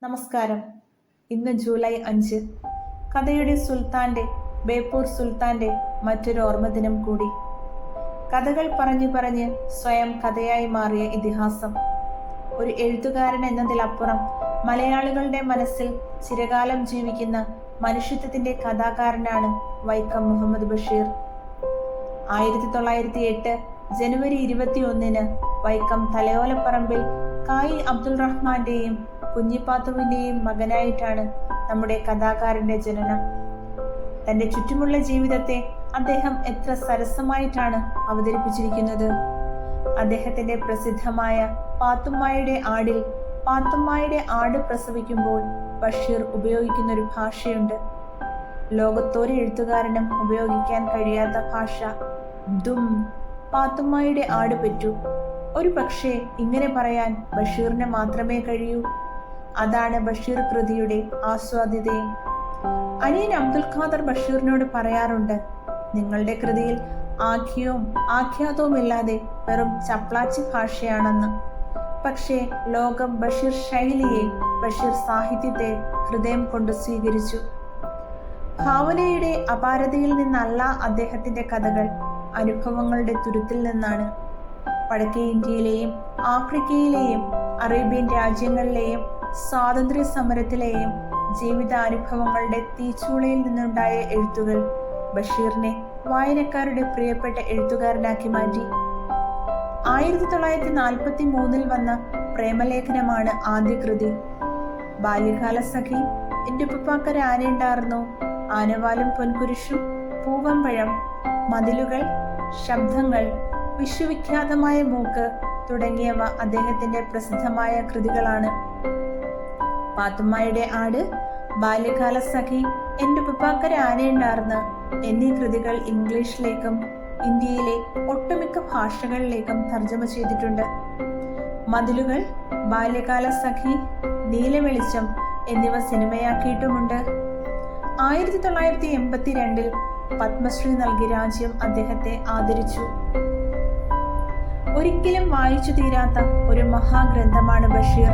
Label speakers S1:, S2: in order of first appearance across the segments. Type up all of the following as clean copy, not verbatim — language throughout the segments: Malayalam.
S1: നമസ്കാരം. ഇന്ന് ജൂലൈ 5. കഥയുടെ സുൽത്താന്റെ, ബേപ്പൂർ സുൽത്താന്റെ മറ്റൊരു ഓർമ്മദിനം കൂടി. കഥകൾ പറഞ്ഞു പറഞ്ഞ് സ്വയം കഥയായി മാറിയ ഇതിഹാസം. ഒരു എഴുത്തുകാരൻ എന്നതിലപ്പുറം മലയാളികളുടെ മനസ്സിൽ ചിരകാലം ജീവിക്കുന്ന മനുഷ്യത്വത്തിന്റെ കഥാകാരനാണ് വൈക്കം മുഹമ്മദ് ബഷീർ. 1908 ജനുവരി 21 വൈക്കം തലയോലപ്പറമ്പിൽ കായി അബ്ദുൾ റഹ്മാന്റെയും കുഞ്ഞിപ്പാത്തുവിന്റെയും മകനായിട്ടാണ് നമ്മുടെ കഥാകാരന്റെ ജനനം. തന്റെ ചുറ്റുമുള്ള ജീവിതത്തെ അദ്ദേഹം എത്ര സരസമായിട്ടാണ് അവതരിപ്പിച്ചിരിക്കുന്നത്. അദ്ദേഹത്തിന്റെ പ്രസിദ്ധമായ പാത്തുമ്മായുടെ ആടിൽ പാത്തുമ്മായുടെ ആട് പ്രസവിക്കുമ്പോൾ ബഷീർ ഉപയോഗിക്കുന്ന ഒരു ഭാഷയുണ്ട്. ലോകത്തൊരു എഴുത്തുകാരനും ഉപയോഗിക്കാൻ കഴിയാത്ത ഭാഷ. ദും പാത്തുമ്മായുടെ ആട് പെറ്റു. ഒരു പക്ഷേ ഇങ്ങനെ പറയാൻ ബഷീറിന് മാത്രമേ കഴിയൂ. അതാണ് ബഷീർ കൃതിയുടെ ആസ്വാദ്യതയും. അനിയൻ അബ്ദുൽ ഖാദർ ബഷീറിനോട് പറയാറുണ്ട്, നിങ്ങളുടെ കൃതിയിൽ ആഖ്യവും ആഖ്യാതവും ഇല്ലാതെ വെറും ചപ്ലാച്ചി ഭാഷയാണെന്ന്. പക്ഷേ ലോകം ബഷീർ ശൈലിയെ, ബഷീർ സാഹിത്യത്തെ ഹൃദയം കൊണ്ട് സ്വീകരിച്ചു. ഭാവനയുടെ അപാരതയിൽ നിന്നല്ല അദ്ദേഹത്തിന്റെ കഥകൾ, അനുഭവങ്ങളുടെ തുരുത്തിൽ നിന്നാണ്. വടക്കേ ഇന്ത്യയിലെയും ആഫ്രിക്കയിലെയും അറേബ്യൻ രാജ്യങ്ങളിലെയും സ്വാതന്ത്ര്യ സമരത്തിലെയും ജീവിതാനുഭവങ്ങളുടെ തീച്ചൂളയിൽ നിന്നുണ്ടായ എഴുത്തുകൾ ബഷീറിനെ വായനക്കാരുടെ പ്രിയപ്പെട്ട എഴുത്തുകാരനാക്കി മാറ്റി. 1943 വന്ന പ്രേമലേഖനമാണ് ആദ്യ കൃതി. ബാല്യകാല സഖി, എന്റെ ഉപ്പുപ്പാക്കൊരു ആനയുണ്ടായിരുന്നു, ആനവാലും പൊൻകുരിശും, പൂവമ്പഴം, മതിലുകൾ, ശബ്ദങ്ങൾ, വിശ്വവിഖ്യാതമായ മൂക്ക് തുടങ്ങിയവ അദ്ദേഹത്തിന്റെ പ്രസിദ്ധമായ കൃതികളാണ്. പാത്തുമ്മായുടെ ആട്, ബാല്യകാല സഖി, എന്റെ ഉപ്പുപ്പാക്കൊരു ആനയുണ്ടാർന്ന് എന്നീ കൃതികൾ ഇംഗ്ലീഷിലേക്കും ഇന്ത്യയിലെ ഒട്ടുമിക്ക ഭാഷകളിലേക്കും തർജ്ജമ ചെയ്തിട്ടുണ്ട്. മതിലുകൾ, ബാല്യകാല സഖി, നീലവെളിച്ചം എന്നിവ സിനിമയാക്കിയിട്ടുമുണ്ട്. 1982 പത്മശ്രീ നൽകി രാജ്യം അദ്ദേഹത്തെ ആദരിച്ചു. ഒരിക്കലും വായിച്ചു തീരാത്ത ഒരു മഹാഗ്രന്ഥമാണ് ബഷീർ.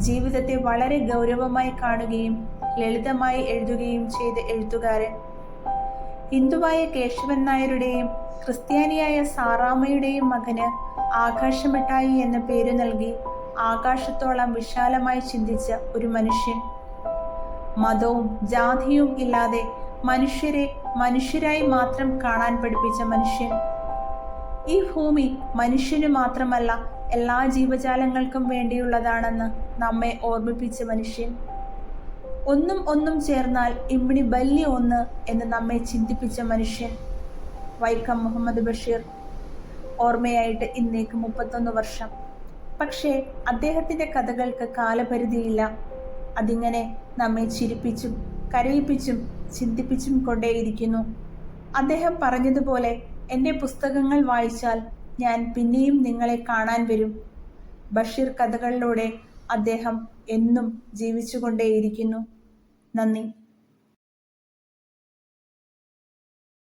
S1: ജീവിതത്തെ വളരെ ഗൗരവമായി കാണുകയും ലളിതമായി എഴുതുകയും ചെയ്ത എഴുത്തുകാരൻ. ഹിന്ദുവായ കേശവൻ നായരുടെയും ക്രിസ്ത്യാനിയായ സാറാമ്മയുടെയും മകന് ആകാശമിഠായി എന്ന പേരു നൽകി ആകാശത്തോളം വിശാലമായി ചിന്തിച്ച ഒരു മനുഷ്യൻ. മതവും ജാതിയും ഇല്ലാതെ മനുഷ്യരെ മനുഷ്യരായി മാത്രം കാണാൻ പഠിപ്പിച്ച മനുഷ്യൻ. ഈ ഭൂമി മനുഷ്യന് മാത്രമല്ല എല്ലാ ജീവജാലങ്ങൾക്കും വേണ്ടിയുള്ളതാണെന്ന് നമ്മെ ഓർമ്മിപ്പിച്ച മനുഷ്യൻ. ഒന്നും ഒന്നും ചേർന്നാൽ ഇമ്മിണി ബല്യ ഒന്ന് എന്ന് നമ്മെ ചിന്തിപ്പിച്ച മനുഷ്യൻ. വൈക്കം മുഹമ്മദ് ബഷീർ. ഓർമ്മയായിട്ട് ഇന്നേക്ക് 31 വർഷം. പക്ഷേ അദ്ദേഹത്തിന്റെ കഥകൾക്ക് കാലപരിധിയില്ല. അതിങ്ങനെ നമ്മെ ചിരിപ്പിച്ചും കരയിപ്പിച്ചും ചിന്തിപ്പിച്ചും കൊണ്ടേയിരിക്കുന്നു. അദ്ദേഹം പറഞ്ഞതുപോലെ, എൻ്റെ പുസ്തകങ്ങൾ വായിച്ചാൽ ഞാൻ പിന്നെയും നിങ്ങളെ കാണാൻ വരും. ബഷീർ കഥകളിലൂടെ അദ്ദേഹം എന്നും ജീവിച്ചുകൊണ്ടേയിരിക്കുന്നു. നന്ദി.